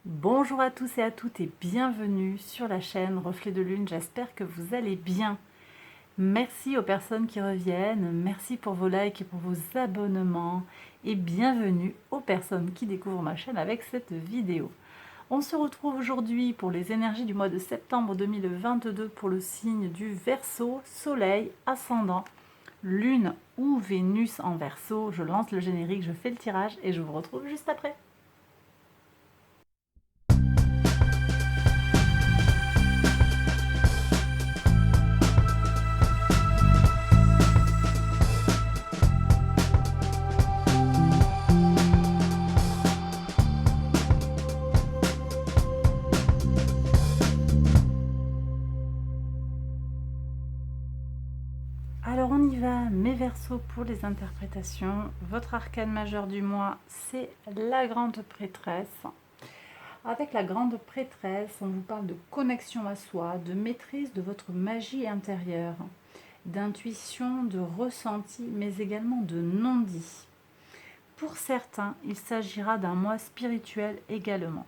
Bonjour à tous et à toutes et bienvenue sur la chaîne Reflet de Lune, j'espère que vous allez bien. Merci aux personnes qui reviennent, merci pour vos likes et pour vos abonnements et bienvenue aux personnes qui découvrent ma chaîne avec cette vidéo. On se retrouve aujourd'hui pour les énergies du mois de septembre 2022 pour le signe du Verseau, Soleil, Ascendant, Lune ou Vénus en Verseau. Je lance le générique, je fais le tirage et je vous retrouve juste après. Alors on y va, mes Verseaux pour les interprétations. Votre arcane majeur du mois, c'est la grande prêtresse. Avec la grande prêtresse, on vous parle de connexion à soi, de maîtrise de votre magie intérieure, d'intuition, de ressenti, mais également de non-dit. Pour certains, il s'agira d'un mois spirituel également.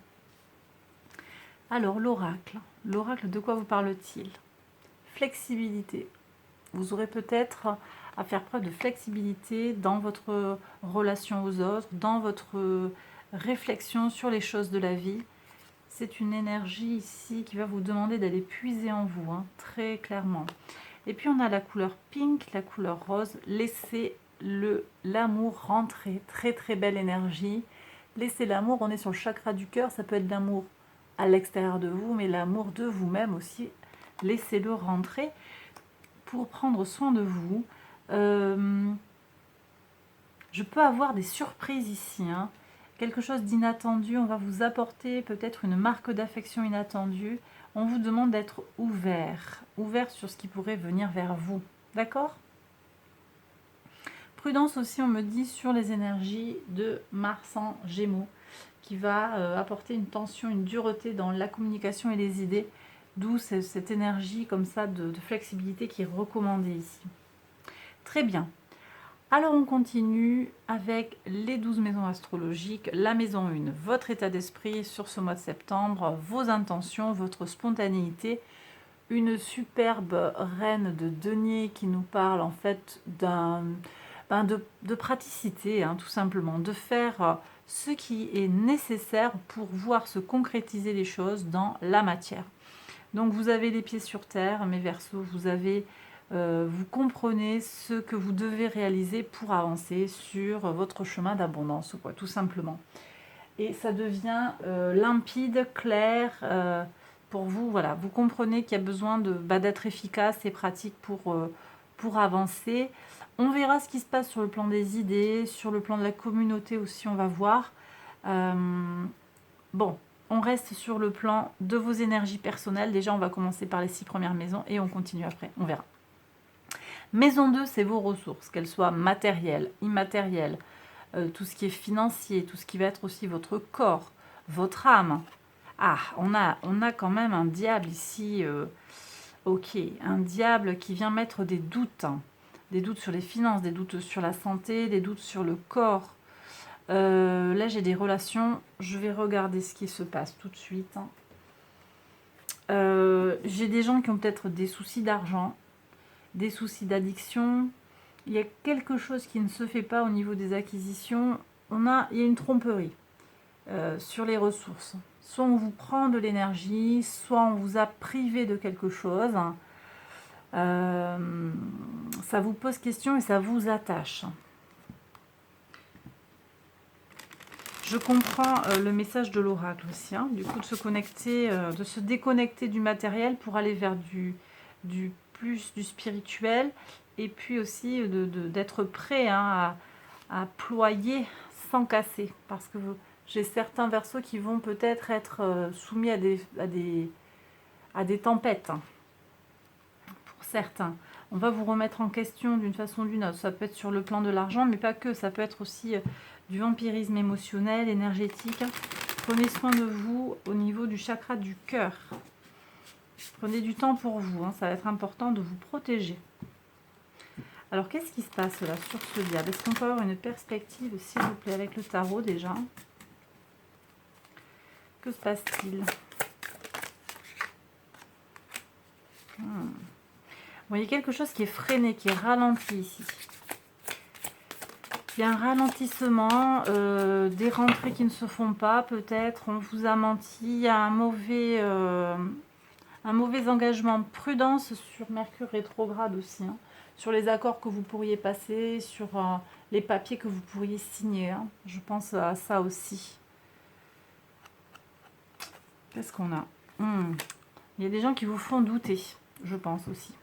Alors l'oracle, de quoi vous parle-t-il? Flexibilité. Vous aurez peut-être à faire preuve de flexibilité dans votre relation aux autres, dans votre réflexion sur les choses de la vie. C'est une énergie ici qui va vous demander d'aller puiser en vous, hein, très clairement. Et puis on a la couleur pink, la couleur rose. Laissez l'amour rentrer, très très belle énergie. Laissez l'amour, on est sur le chakra du cœur, ça peut être l'amour à l'extérieur de vous, mais l'amour de vous-même aussi. Laissez-le rentrer pour prendre soin de vous. Je peux avoir des surprises ici, hein. Quelque chose d'inattendu, on va vous apporter peut-être une marque d'affection inattendue. On vous demande d'être ouvert sur ce qui pourrait venir vers vous, d'accord? Prudence aussi, on me dit, sur les énergies de Mars en Gémeaux, qui va apporter une tension, une dureté dans la communication et les idées, d'où cette énergie comme ça de flexibilité qui est recommandée ici. Très bien. Alors on continue avec les 12 maisons astrologiques. La maison 1, votre état d'esprit sur ce mois de septembre, vos intentions, votre spontanéité. Une superbe reine de denier qui nous parle en fait de praticité, hein, tout simplement, de faire ce qui est nécessaire pour voir se concrétiser les choses dans la matière. Donc vous avez les pieds sur terre, mes Verseaux, vous comprenez ce que vous devez réaliser pour avancer sur votre chemin d'abondance, quoi, tout simplement. Et ça devient limpide, clair, pour vous. Voilà, vous comprenez qu'il y a besoin d'être efficace et pratique pour avancer. On verra ce qui se passe sur le plan des idées, sur le plan de la communauté aussi, on va voir. Bon, on reste sur le plan de vos énergies personnelles. Déjà, on va commencer par les 6 premières maisons et on continue après, on verra. Maison 2, c'est vos ressources, qu'elles soient matérielles, immatérielles, tout ce qui est financier, tout ce qui va être aussi votre corps, votre âme. Ah, on a quand même un diable ici, ok, un diable qui vient mettre des doutes, hein. Des doutes sur les finances, des doutes sur la santé, des doutes sur le corps. Là, j'ai des relations, je vais regarder ce qui se passe tout de suite, hein. J'ai des gens qui ont peut-être des soucis d'argent, des soucis d'addiction. Il y a quelque chose qui ne se fait pas au niveau des acquisitions. Il y a une tromperie sur les ressources. Soit on vous prend de l'énergie, soit on vous a privé de quelque chose. Ça vous pose question et ça vous attache. Je comprends le message de l'oracle aussi, hein, du coup de se connecter, de se déconnecter du matériel pour aller vers du spirituel, et puis aussi d'être prêt, hein, à ployer sans casser, parce que j'ai certains Verseaux qui vont peut-être être soumis à des tempêtes, hein, pour certains. On va vous remettre en question d'une façon ou d'une autre. Ça peut être sur le plan de l'argent, mais pas que. Ça peut être aussi du vampirisme émotionnel, énergétique. Prenez soin de vous au niveau du chakra du cœur. Prenez du temps pour vous, hein. Ça va être important de vous protéger. Alors, qu'est-ce qui se passe là sur ce diable? Est-ce qu'on peut avoir une perspective, s'il vous plaît, avec le tarot déjà? Que se passe-t-il? Vous voyez quelque chose qui est freiné, qui est ralenti ici. Il y a un ralentissement, des rentrées qui ne se font pas, peut-être. On vous a menti. Il y a un mauvais engagement. Prudence sur Mercure rétrograde aussi. Hein. Sur les accords que vous pourriez passer, sur les papiers que vous pourriez signer. Hein. Je pense à ça aussi. Qu'est-ce qu'on a? Il y a des gens qui vous font douter, je pense aussi.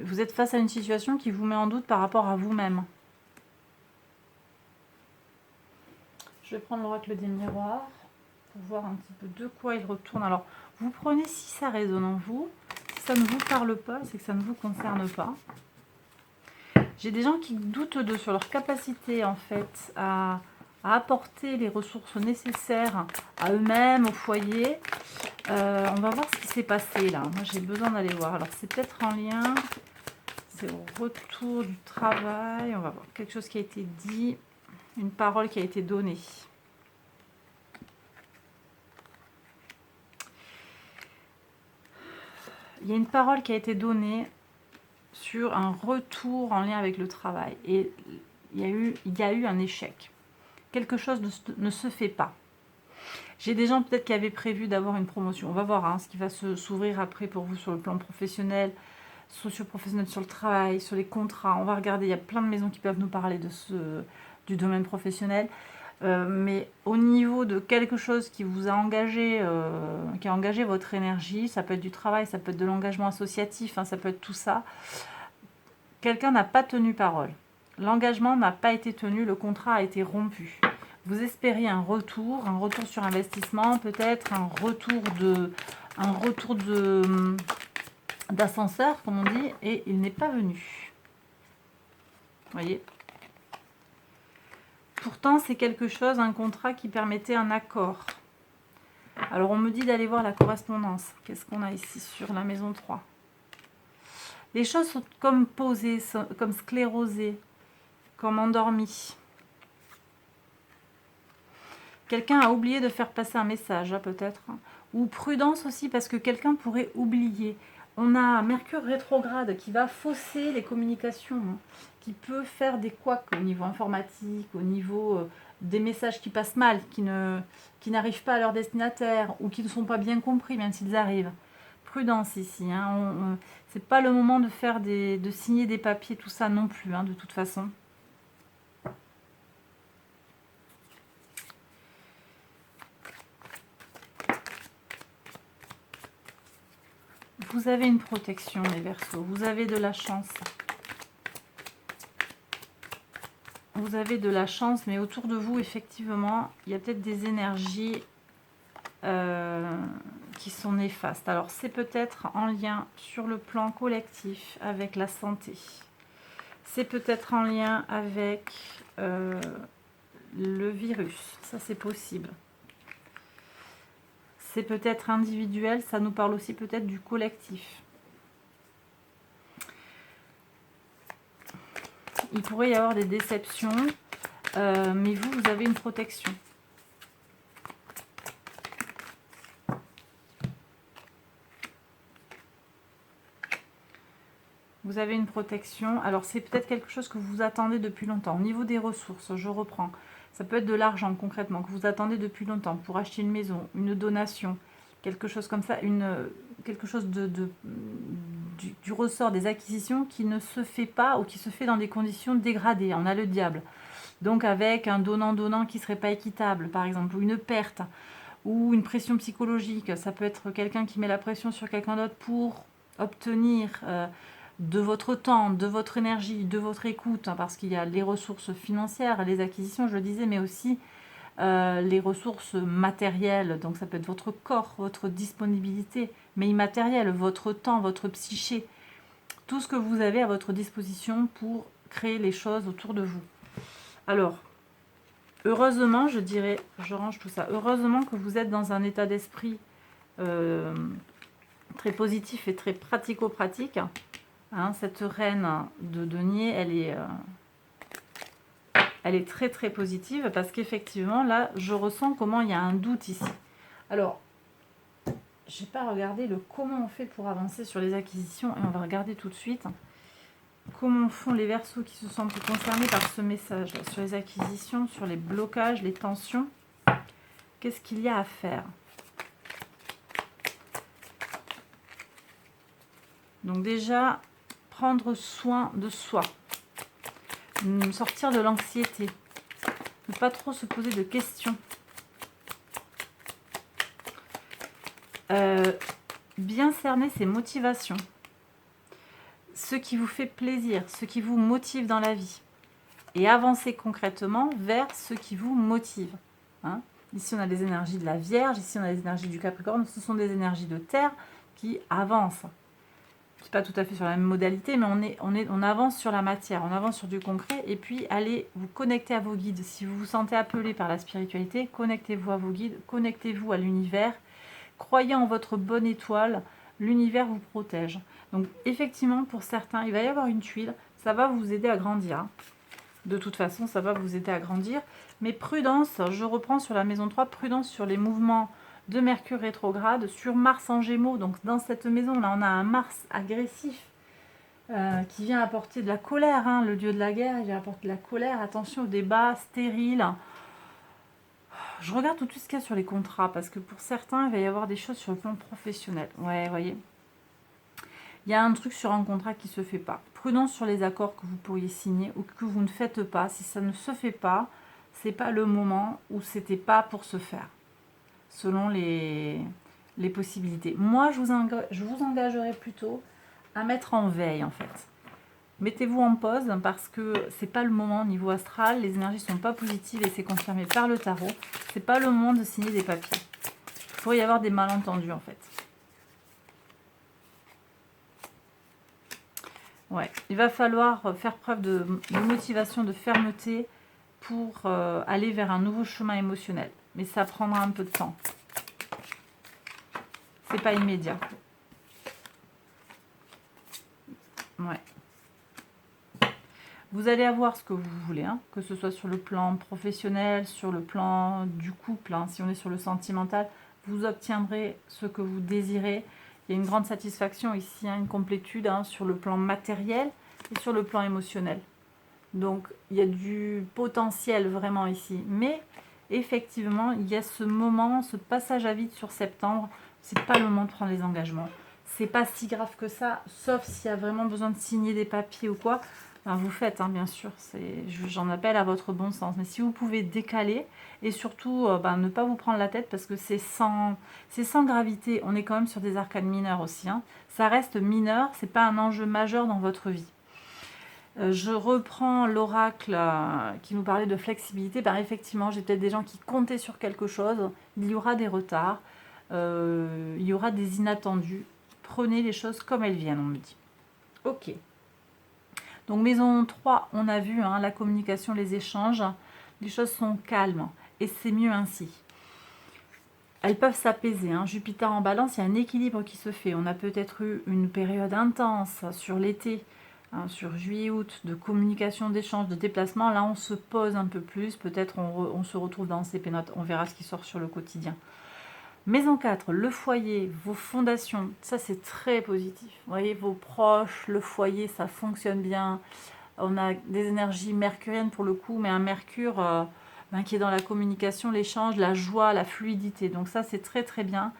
Vous êtes face à une situation qui vous met en doute par rapport à vous-même. Je vais prendre l'oracle des miroirs pour voir un petit peu de quoi il retourne. Alors, vous prenez si ça résonne en vous. Si ça ne vous parle pas, c'est que ça ne vous concerne pas. J'ai des gens qui doutent d'eux sur leur capacité, en fait, à apporter les ressources nécessaires à eux-mêmes, au foyer. On va voir ce qui s'est passé là. Moi, j'ai besoin d'aller voir. Alors, c'est peut-être en lien. C'est au retour du travail. On va voir quelque chose qui a été dit. Une parole qui a été donnée. Il y a une parole qui a été donnée sur un retour en lien avec le travail. Et il y a eu un échec. Quelque chose ne se fait pas. J'ai des gens peut-être qui avaient prévu d'avoir une promotion. On va voir hein, ce qui va s'ouvrir après pour vous sur le plan professionnel, socio-professionnel, sur le travail, sur les contrats. On va regarder, il y a plein de maisons qui peuvent nous parler du domaine professionnel. Mais au niveau de quelque chose qui vous a engagé, qui a engagé votre énergie, ça peut être du travail, ça peut être de l'engagement associatif, hein, ça peut être tout ça. Quelqu'un n'a pas tenu parole. L'engagement n'a pas été tenu, le contrat a été rompu. Vous espériez un retour sur investissement, peut-être un retour d'ascenseur, comme on dit, et il n'est pas venu. Vous voyez ? Pourtant, c'est quelque chose, un contrat qui permettait un accord. Alors, on me dit d'aller voir la correspondance. Qu'est-ce qu'on a ici sur la maison 3 ? Les choses sont comme posées, comme sclérosées, comme endormies. Quelqu'un a oublié de faire passer un message, peut-être. Ou prudence aussi, parce que quelqu'un pourrait oublier. On a Mercure rétrograde qui va fausser les communications, qui peut faire des couacs au niveau informatique, au niveau des messages qui passent mal, qui n'arrivent pas à leur destinataire ou qui ne sont pas bien compris, même s'ils arrivent. Prudence ici. Hein. C'est pas le moment de signer des papiers, tout ça non plus, hein, de toute façon. Vous avez une protection, les Verseaux. Vous avez de la chance. Vous avez de la chance, mais autour de vous, effectivement, il y a peut-être des énergies qui sont néfastes. Alors, c'est peut-être en lien sur le plan collectif avec la santé. C'est peut-être en lien avec le virus. Ça, c'est possible. C'est peut-être individuel, ça nous parle aussi peut-être du collectif. Il pourrait y avoir des déceptions, mais vous avez une protection. Vous avez une protection. Alors, c'est peut-être quelque chose que vous attendez depuis longtemps. Au niveau des ressources, je reprends. Ça peut être de l'argent concrètement que vous attendez depuis longtemps pour acheter une maison, une donation, quelque chose comme ça, quelque chose du ressort des acquisitions qui ne se fait pas ou qui se fait dans des conditions dégradées. On a le diable. Donc avec un donnant-donnant qui ne serait pas équitable, par exemple, ou une perte, ou une pression psychologique. Ça peut être quelqu'un qui met la pression sur quelqu'un d'autre pour obtenir de votre temps, de votre énergie, de votre écoute, hein, parce qu'il y a les ressources financières, les acquisitions, je le disais, mais aussi les ressources matérielles. Donc ça peut être votre corps, votre disponibilité, mais immatérielle, votre temps, votre psyché, tout ce que vous avez à votre disposition pour créer les choses autour de vous. Alors, heureusement, je dirais, je range tout ça, heureusement que vous êtes dans un état d'esprit très positif et très pratico-pratique. Hein, cette reine de denier, elle est elle est très très positive parce qu'effectivement, là, je ressens comment il y a un doute ici. Alors, je n'ai pas regardé le comment on fait pour avancer sur les acquisitions et on va regarder tout de suite comment font les Verseaux qui se sentent concernés par ce message là, sur les acquisitions, sur les blocages, les tensions. Qu'est-ce qu'il y a à faire? Donc déjà, prendre soin de soi, sortir de l'anxiété, ne pas trop se poser de questions. Bien cerner ses motivations, ce qui vous fait plaisir, ce qui vous motive dans la vie, et avancer concrètement vers ce qui vous motive. Hein, ici, on a les énergies de la Vierge, ici, on a les énergies du Capricorne, ce sont des énergies de terre qui avancent. C'est pas tout à fait sur la même modalité, mais on avance sur la matière, on avance sur du concret, et puis allez vous connecter à vos guides. Si vous vous sentez appelé par la spiritualité, connectez-vous à vos guides, connectez-vous à l'univers, croyez en votre bonne étoile, l'univers vous protège. Donc effectivement, pour certains, il va y avoir une tuile, ça va vous aider à grandir. Hein. De toute façon, ça va vous aider à grandir. Mais prudence, je reprends sur la maison 3, prudence sur les mouvements de Mercure rétrograde, sur Mars en Gémeaux. Donc dans cette maison-là, on a un Mars agressif qui vient apporter de la colère. Hein, le dieu de la guerre, il vient apporter de la colère. Attention aux débats stériles. Je regarde tout de suite ce qu'il y a sur les contrats, parce que pour certains, il va y avoir des choses sur le plan professionnel. Ouais, vous voyez. Il y a un truc sur un contrat qui ne se fait pas. Prudence sur les accords que vous pourriez signer ou que vous ne faites pas. Si ça ne se fait pas, ce n'est pas le moment où c'était pas pour se faire, selon les possibilités. Moi, je vous engagerai plutôt à mettre en veille, en fait. Mettez-vous en pause parce que c'est pas le moment au niveau astral, les énergies sont pas positives et c'est confirmé par le tarot. C'est pas le moment de signer des papiers. Il pourrait y avoir des malentendus en fait. Ouais, il va falloir faire preuve de motivation, de fermeté pour aller vers un nouveau chemin émotionnel. Mais ça prendra un peu de temps. C'est pas immédiat. Ouais. Vous allez avoir ce que vous voulez, hein, que ce soit sur le plan professionnel, sur le plan du couple, hein, si on est sur le sentimental, vous obtiendrez ce que vous désirez. Il y a une grande satisfaction ici, hein, une complétude hein, sur le plan matériel et sur le plan émotionnel. Donc, il y a du potentiel vraiment ici. Mais, effectivement, il y a ce moment, ce passage à vide sur septembre. C'est pas le moment de prendre les engagements. C'est pas si grave que ça, sauf s'il y a vraiment besoin de signer des papiers ou quoi. Ben, vous faites, hein, bien sûr. J'en appelle à votre bon sens. Mais si vous pouvez décaler et surtout ne pas vous prendre la tête parce que c'est sans gravité. On est quand même sur des arcanes mineures aussi. Hein. Ça reste mineur, c'est pas un enjeu majeur dans votre vie. Je reprends l'oracle qui nous parlait de flexibilité. Ben, effectivement, j'ai peut-être des gens qui comptaient sur quelque chose. Il y aura des retards. Il y aura des inattendus. Prenez les choses comme elles viennent, on me dit. Ok. Donc maison 3, on a vu hein, la communication, les échanges. Les choses sont calmes et c'est mieux ainsi. Elles peuvent s'apaiser. Hein. Jupiter en balance, il y a un équilibre qui se fait. On a peut-être eu une période intense sur l'été, hein, sur juillet-août, de communication, d'échange, de déplacement. Là, on se pose un peu plus. Peut-être on se retrouve dans ces pénotes. On verra ce qui sort sur le quotidien. Maison 4, le foyer, vos fondations, ça c'est très positif. Vous voyez, vos proches, le foyer, ça fonctionne bien. On a des énergies mercuriennes pour le coup, mais un Mercure qui est dans la communication, l'échange, la joie, la fluidité. Donc ça c'est très très bien.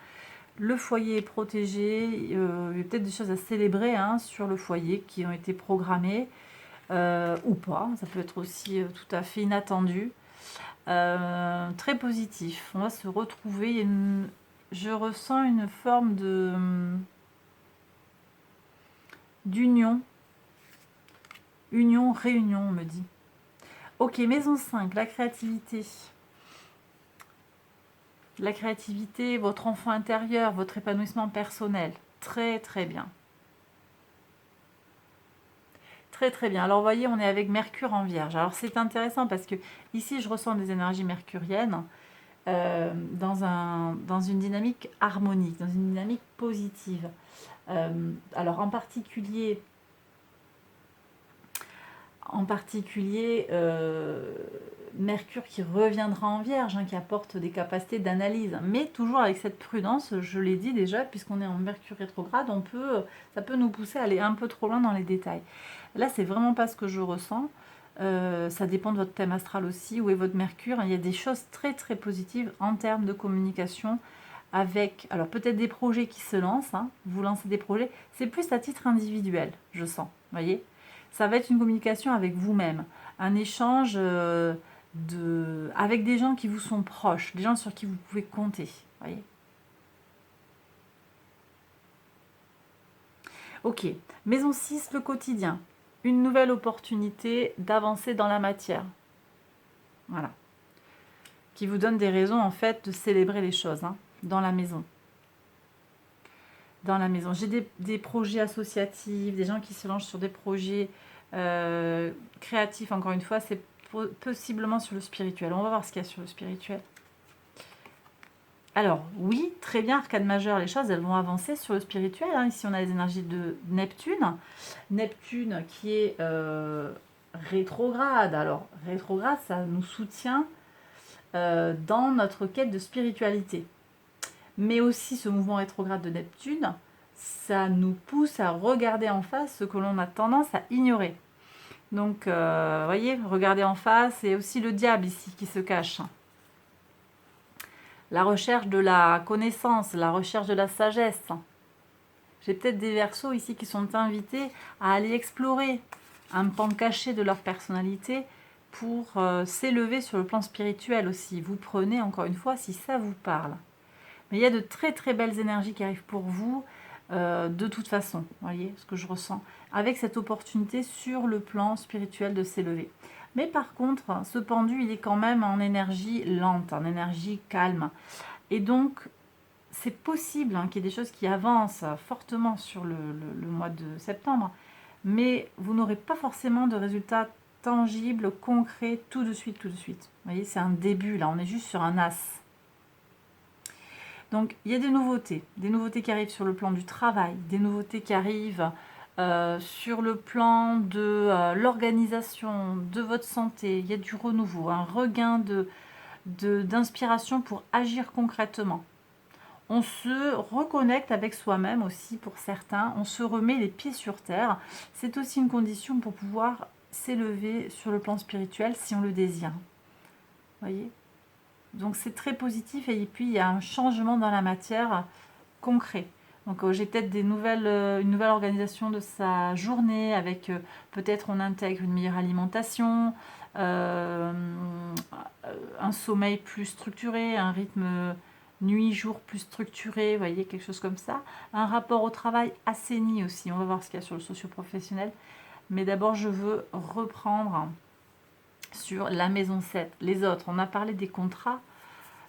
Le foyer est protégé. Il y a peut-être des choses à célébrer hein, sur le foyer qui ont été programmées ou pas. Ça peut être aussi tout à fait inattendu. Très positif. On va se retrouver. Je ressens une forme d'union. Union, réunion, on me dit. Ok, maison 5, la créativité. La créativité, votre enfant intérieur, votre épanouissement personnel. Très, très bien. Très très bien. Alors vous voyez, on est avec Mercure en Vierge. Alors c'est intéressant parce que ici je ressens des énergies mercuriennes dans une dynamique harmonique, dans une dynamique positive. Alors en particulier en particulier Mercure qui reviendra en Vierge, qui apporte des capacités d'analyse, mais toujours avec cette prudence, je l'ai dit déjà, puisqu'on est en Mercure rétrograde, ça peut nous pousser à aller un peu trop loin dans les détails. Là, c'est vraiment pas ce que je ressens. Ça dépend de votre thème astral aussi, où est votre Mercure. Il y a des choses très très positives en termes de communication avec, alors peut-être des projets qui se lancent, vous lancez des projets, c'est plus à titre individuel, je sens, voyez. Ça va être une communication avec vous-même, un échange avec des gens qui vous sont proches, des gens sur qui vous pouvez compter, voyez. Ok, maison 6, le quotidien. Une nouvelle opportunité d'avancer dans la matière. Voilà. Qui vous donne des raisons, en fait, de célébrer les choses dans la maison. Dans la maison. J'ai des projets associatifs, des gens qui se lancent sur des projets créatifs. Encore une fois, c'est possiblement sur le spirituel. On va voir ce qu'il y a sur le spirituel. Alors, oui, très bien, arcane majeure, les choses, elles vont avancer sur le spirituel. Ici, on a les énergies de Neptune. Neptune qui est rétrograde. Alors, rétrograde, ça nous soutient dans notre quête de spiritualité. Mais aussi, ce mouvement rétrograde de Neptune, ça nous pousse à regarder en face ce que l'on a tendance à ignorer. Donc, vous voyez, regarder en face, et aussi le diable ici qui se cache. La recherche de la connaissance, la recherche de la sagesse. J'ai peut-être des Verseaux ici qui sont invités à aller explorer un pan caché de leur personnalité pour s'élever sur le plan spirituel aussi. Vous prenez, encore une fois, si ça vous parle. Mais il y a de très très belles énergies qui arrivent pour vous, de toute façon, vous voyez ce que je ressens, avec cette opportunité sur le plan spirituel de s'élever. Mais par contre, ce pendu, il est quand même en énergie lente, en énergie calme. Et donc, c'est possible qu'il y ait des choses qui avancent fortement sur le mois de septembre, mais vous n'aurez pas forcément de résultats tangibles, concrets, tout de suite, tout de suite. Vous voyez, c'est un début, là, on est juste sur un as. Donc, il y a des nouveautés qui arrivent sur le plan du travail, des nouveautés qui arrivent sur le plan de l'organisation, de votre santé. Il y a du renouveau, un regain d'inspiration pour agir concrètement. On se reconnecte avec soi-même aussi pour certains, on se remet les pieds sur terre. C'est aussi une condition pour pouvoir s'élever sur le plan spirituel si on le désire. Vous voyez ? Donc c'est très positif et puis il y a un changement dans la matière concret. Donc j'ai peut-être une nouvelle organisation de sa journée avec peut-être on intègre une meilleure alimentation, un sommeil plus structuré, un rythme nuit-jour plus structuré, vous voyez, quelque chose comme ça. Un rapport au travail assaini aussi, on va voir ce qu'il y a sur le socio-professionnel. Mais d'abord je veux reprendre sur la maison 7. Les autres, on a parlé des contrats.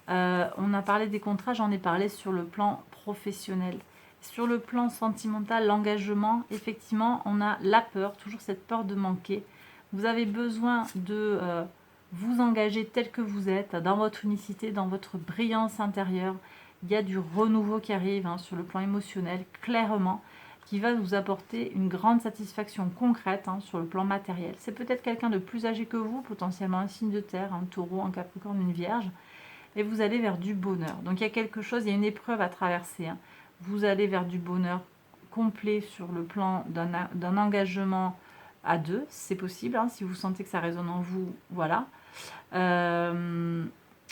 J'en ai parlé sur le plan professionnel. Sur le plan sentimental, l'engagement, effectivement, on a la peur, toujours cette peur de manquer. Vous avez besoin de vous engager tel que vous êtes, dans votre unicité, dans votre brillance intérieure. Il y a du renouveau qui arrive sur le plan émotionnel, clairement, qui va vous apporter une grande satisfaction concrète sur le plan matériel. C'est peut-être quelqu'un de plus âgé que vous, potentiellement un signe de terre, un taureau, un capricorne, une vierge, et vous allez vers du bonheur. Donc il y a quelque chose, il y a une épreuve à traverser. Vous allez vers du bonheur complet sur le plan d'un engagement à deux, c'est possible, si vous sentez que ça résonne en vous, voilà.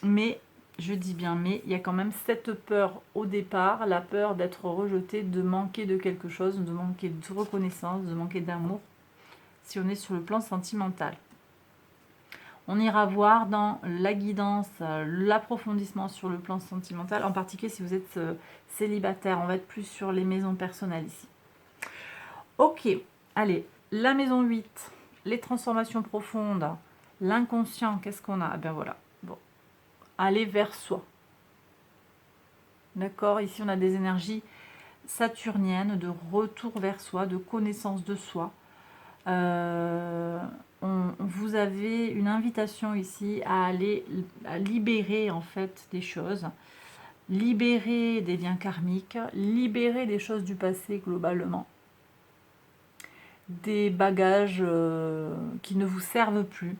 Mais, je dis bien mais, il y a quand même cette peur au départ, la peur d'être rejeté, de manquer de quelque chose, de manquer de reconnaissance, de manquer d'amour, si on est sur le plan sentimental. On ira voir dans la guidance, l'approfondissement sur le plan sentimental, en particulier si vous êtes célibataire. On va être plus sur les maisons personnelles ici. Ok, allez, la maison 8, les transformations profondes, l'inconscient, qu'est-ce qu'on a? Ben voilà, bon, aller vers soi. D'accord, ici on a des énergies saturniennes de retour vers soi, de connaissance de soi. Vous avez une invitation ici à aller à libérer en fait des choses, libérer des liens karmiques, libérer des choses du passé globalement, des bagages qui ne vous servent plus.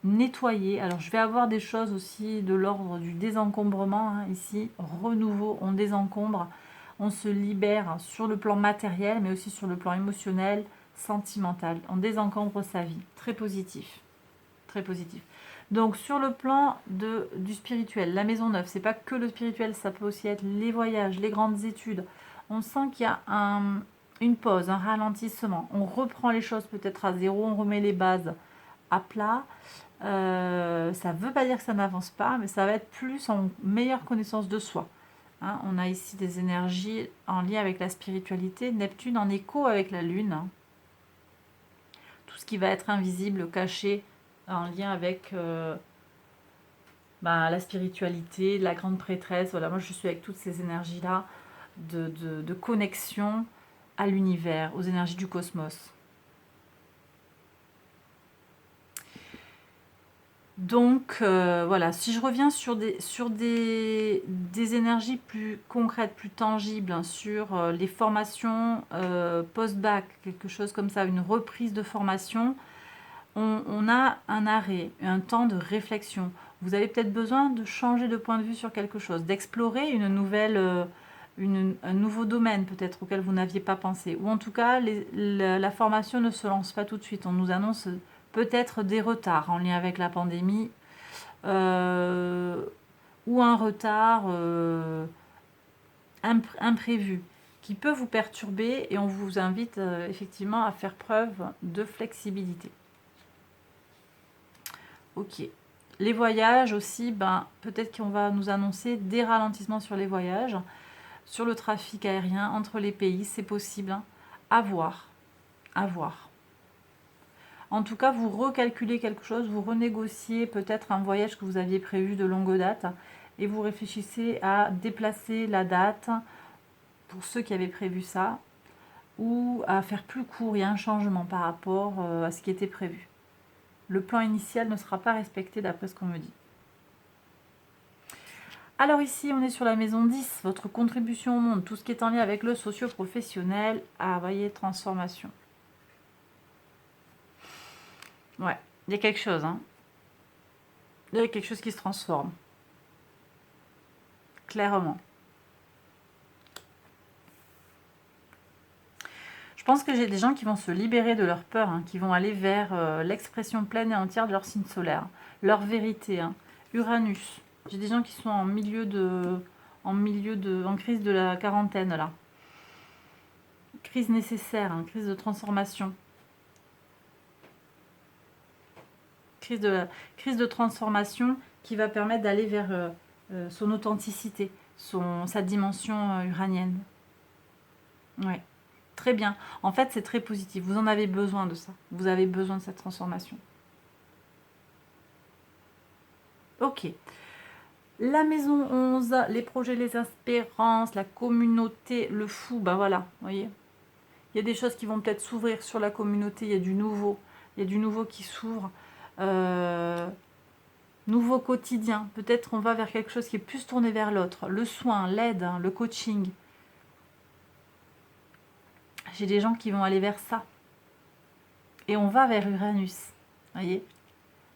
Nettoyer. Alors je vais avoir des choses aussi de l'ordre du désencombrement, hein, ici, renouveau, on désencombre, on se libère sur le plan matériel, mais aussi sur le plan émotionnel, sentimental. On désencombre sa vie. Très positif. Très positif. Donc sur le plan du spirituel, la maison neuve, c'est pas que le spirituel, ça peut aussi être les voyages, les grandes études. On sent qu'il y a une pause, un ralentissement. On reprend les choses peut-être à zéro, on remet les bases à plat. Ça ne veut pas dire que ça n'avance pas, mais ça va être plus en meilleure connaissance de soi. Hein, on a ici des énergies en lien avec la spiritualité. Neptune en écho avec la Lune. Hein. Tout ce qui va être invisible, caché, en lien avec la spiritualité, la grande prêtresse. Voilà, moi je suis avec toutes ces énergies-là de connexion à l'univers, aux énergies du cosmos. Donc voilà, si je reviens sur des énergies plus concrètes, plus tangibles, hein, sur les formations post-bac, quelque chose comme ça, une reprise de formation, on a un arrêt, un temps de réflexion. Vous avez peut-être besoin de changer de point de vue sur quelque chose, d'explorer une nouvelle, un nouveau domaine peut-être auquel vous n'aviez pas pensé. Ou en tout cas, la formation ne se lance pas tout de suite. On nous annonce peut-être des retards en lien avec la pandémie ou un retard imprévu qui peut vous perturber et on vous invite effectivement à faire preuve de flexibilité. Ok. Les voyages aussi, peut-être qu'on va nous annoncer des ralentissements sur les voyages, sur le trafic aérien entre les pays, c'est possible. Hein. À voir. À voir. En tout cas, vous recalculez quelque chose, vous renégociez peut-être un voyage que vous aviez prévu de longue date et vous réfléchissez à déplacer la date pour ceux qui avaient prévu ça ou à faire plus court. Il y a un changement par rapport à ce qui était prévu. Le plan initial ne sera pas respecté d'après ce qu'on me dit. Alors ici, on est sur la maison 10, votre contribution au monde, tout ce qui est en lien avec le socio-professionnel. Ah, vous voyez, transformation. Ouais, il y a quelque chose, hein. Il y a quelque chose qui se transforme. Clairement. Je pense que j'ai des gens qui vont se libérer de leur peur, hein, qui vont aller vers l'expression pleine et entière de leur signe solaire, leur vérité. Hein. Uranus. J'ai des gens qui sont en crise de la quarantaine là. Crise nécessaire, hein, crise de transformation. Crise de transformation qui va permettre d'aller vers son authenticité, sa dimension uranienne. Ouais, très bien. En fait, c'est très positif. Vous en avez besoin de ça. Vous avez besoin de cette transformation. Ok. La maison 11, les projets, les espérances, la communauté, le fou, voilà, vous voyez. Il y a des choses qui vont peut-être s'ouvrir sur la communauté, il y a du nouveau. Il y a du nouveau qui s'ouvre. Nouveau quotidien. Peut-être on va vers quelque chose qui est plus tourné vers l'autre. Le soin, l'aide, hein, le coaching. J'ai des gens qui vont aller vers ça. Et on va vers Uranus. Vous voyez.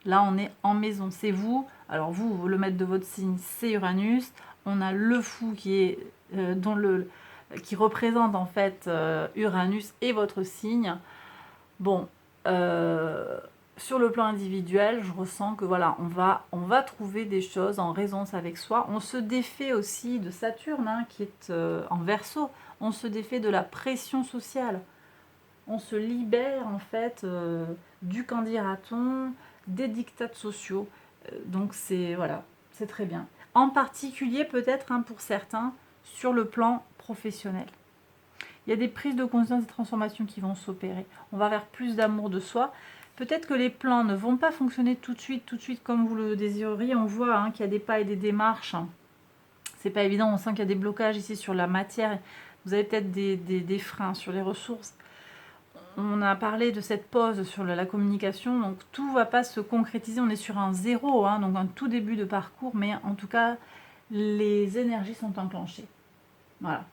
Là, on est en maison. C'est vous. Alors vous, le maître de votre signe, c'est Uranus. On a le fou qui est qui représente en fait Uranus et votre signe. Bon, sur le plan individuel, je ressens que voilà, on va trouver des choses en résonance avec soi. On se défait aussi de Saturne, hein, qui est en Verseau. On se défait de la pression sociale. On se libère en fait du qu'en dira-t-on, des dictats sociaux. Donc c'est voilà, c'est très bien. En particulier peut-être hein, pour certains sur le plan professionnel. Il y a des prises de conscience et transformations qui vont s'opérer. On va vers plus d'amour de soi. Peut-être que les plans ne vont pas fonctionner tout de suite comme vous le désireriez. On voit hein, qu'il y a des pas et des démarches. C'est pas évident, on sent qu'il y a des blocages ici sur la matière. Vous avez peut-être des freins sur les ressources. On a parlé de cette pause sur la communication, donc tout ne va pas se concrétiser. On est sur un zéro, hein, donc un tout début de parcours, mais en tout cas, les énergies sont enclenchées. Voilà.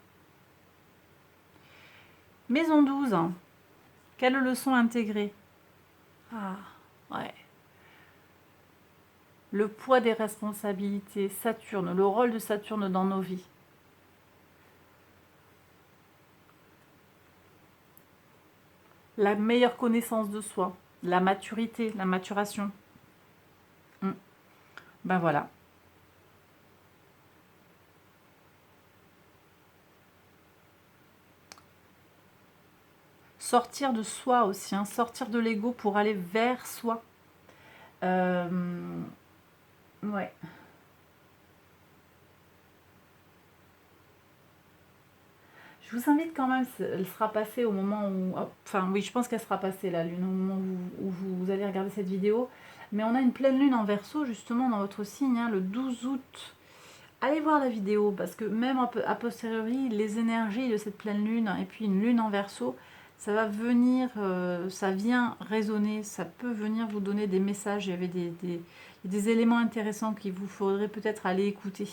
Maison 12. Quelle leçon intégrer? Ah, ouais. Le poids des responsabilités, Saturne, le rôle de Saturne dans nos vies. La meilleure connaissance de soi, la maturité, la maturation. Ben voilà. Sortir de soi aussi, hein, sortir de l'ego pour aller vers soi. Ouais. Je vous invite quand même, elle sera passée au moment où... Enfin oui, je pense qu'elle sera passée la lune, au moment où vous allez regarder cette vidéo. Mais on a une pleine lune en Verseau justement dans votre signe, hein, le 12 août. Allez voir la vidéo parce que même a posteriori, les énergies de cette pleine lune et puis une lune en Verseau, ça va venir, ça vient résonner, ça peut venir vous donner des messages. Il y avait des éléments intéressants qu'il vous faudrait peut-être aller écouter.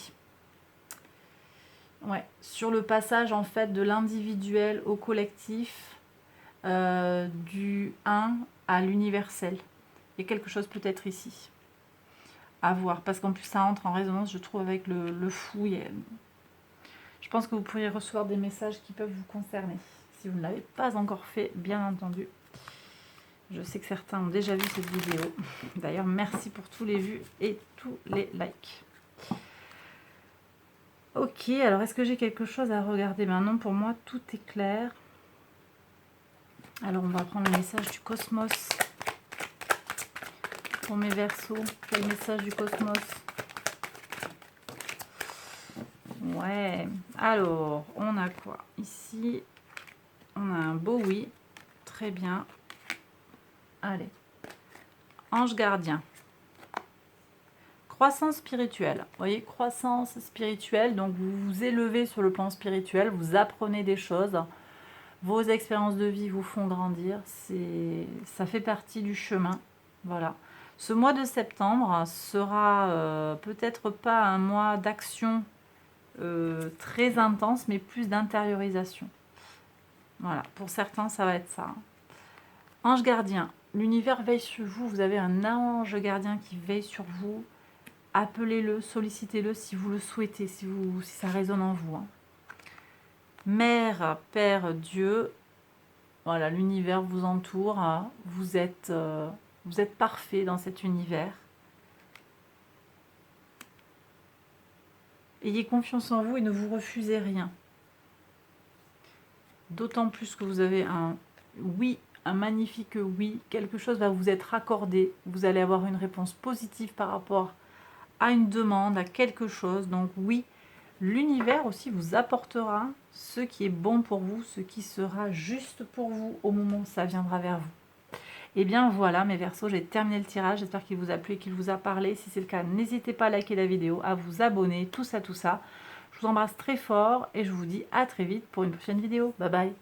Ouais, sur le passage en fait de l'individuel au collectif, du 1 à l'universel. Il y a quelque chose peut-être ici à voir, parce qu'en plus ça entre en résonance, je trouve, avec le fou. Je pense que vous pourriez recevoir des messages qui peuvent vous concerner, si vous ne l'avez pas encore fait, bien entendu. Je sais que certains ont déjà vu cette vidéo. D'ailleurs, merci pour tous les vues et tous les likes. Ok, alors est-ce que j'ai quelque chose à regarder? Maintenant, pour moi, tout est clair. Alors, on va prendre le message du cosmos. Pour mes Verseaux, quel message du cosmos? Ouais, alors, on a quoi? Ici, on a un beau oui. Très bien. Allez. Ange gardien. Croissance spirituelle. Vous voyez, croissance spirituelle. Donc, vous vous élevez sur le plan spirituel. Vous apprenez des choses. Vos expériences de vie vous font grandir. Ça fait partie du chemin. Voilà. Ce mois de septembre sera peut-être pas un mois d'action très intense, mais plus d'intériorisation. Voilà. Pour certains, ça va être ça. Ange gardien. L'univers veille sur vous. Vous avez un ange gardien qui veille sur vous. Appelez-le, sollicitez-le si vous le souhaitez, si ça résonne en vous. Hein. Mère, Père, Dieu, voilà, l'univers vous entoure. Hein. Vous êtes parfait dans cet univers. Ayez confiance en vous et ne vous refusez rien. D'autant plus que vous avez un oui, un magnifique oui. Quelque chose va vous être accordé. Vous allez avoir une réponse positive par rapport à une demande, à quelque chose. Donc oui, l'univers aussi vous apportera ce qui est bon pour vous, ce qui sera juste pour vous au moment où ça viendra vers vous. Et bien voilà mes Verseaux, j'ai terminé le tirage. J'espère qu'il vous a plu et qu'il vous a parlé. Si c'est le cas, n'hésitez pas à liker la vidéo, à vous abonner, tout ça. Je vous embrasse très fort et je vous dis à très vite pour une prochaine vidéo. Bye bye.